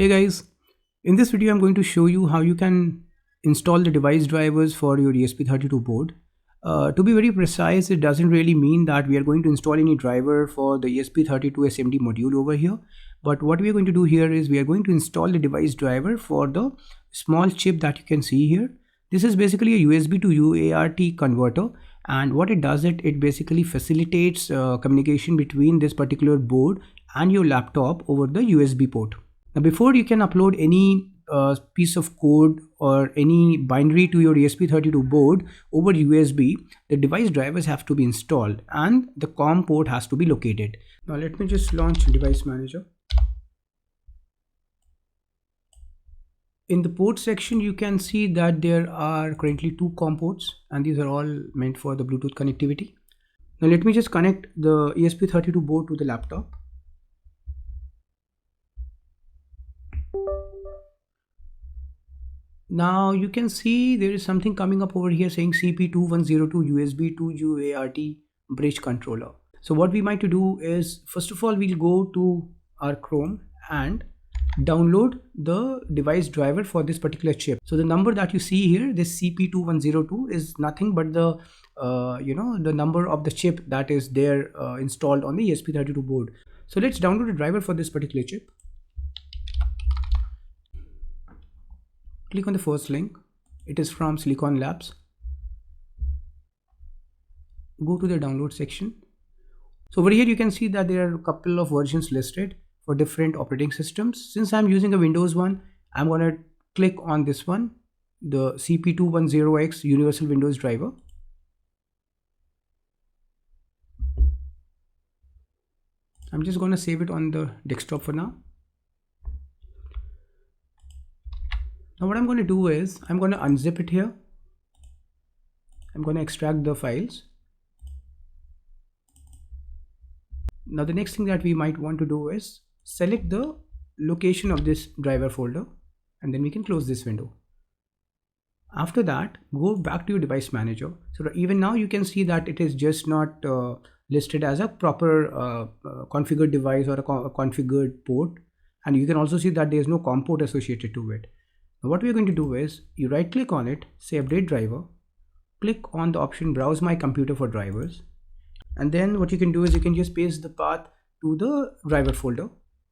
Hey guys, in this video I'm going to show you how you can install the device drivers for your ESP32 board. To be very precise, it doesn't really mean that we are going to install any driver for the ESP32 SMD module over here. But what we are going to do here is we are going to install the device driver for the small chip that you can see here. This is basically a USB to UART converter, and what it does, it basically facilitates communication between this particular board and your laptop over the USB port. Now, before you can upload any piece of code or any binary to your ESP32 board over USB, the device drivers have to be installed and the COM port has to be located. Now let me just launch Device Manager. In the port section, you can see that there are currently two COM ports, and these are all meant for the Bluetooth connectivity. Now let me just connect the ESP32 board to the laptop. Now you can see there is something coming up over here saying CP2102 USB to UART bridge controller. So what we might do is, first of all, we'll go to our Chrome and download the device driver for this particular chip. So the number that you see here, this CP2102, is nothing but the the number of the chip that is there installed on the ESP32 board. So let's download a driver for this particular chip. Click on the first link. It is from Silicon Labs. Go to the download section. So over here you can see that there are a couple of versions listed for different operating systems. Since I'm using a Windows one, I'm going to click on this one, the CP210X Universal Windows Driver. I'm just going to save it on the desktop for now. Now what I'm going to do is I'm going to unzip it here. I'm going to extract the files. Now the next thing that we might want to do is select the location of this driver folder, and then we can close this window. After that, go back to your device manager. So even now you can see that it is just not listed as a proper configured device or a configured port, and you can also see that there is no COM port associated to it. Now what we are going to do is you right click on it, say update driver, click on the option browse my computer for drivers, and then what you can do is you can just paste the path to the driver folder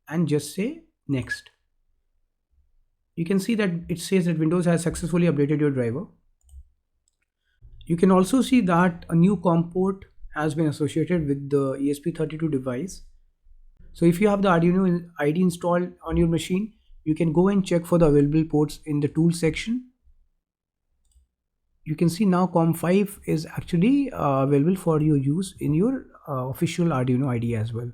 and just say next. You can see that it says that Windows has successfully updated your driver. You can also see that a new COM port has been associated with the ESP32 device. So if you have the Arduino IDE installed on your machine, you can go and check for the available ports in the tools section. You can see now COM5 is actually available for your use in your official Arduino IDE as well.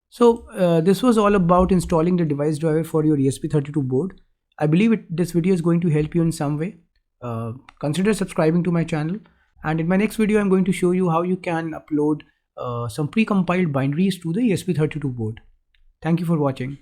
So this was all about installing the device driver for your ESP32 board. I believe this video is going to help you in some way. Consider subscribing to my channel, and in my next video I'm going to show you how you can upload some pre-compiled binaries to the ESP32 board. Thank you for watching.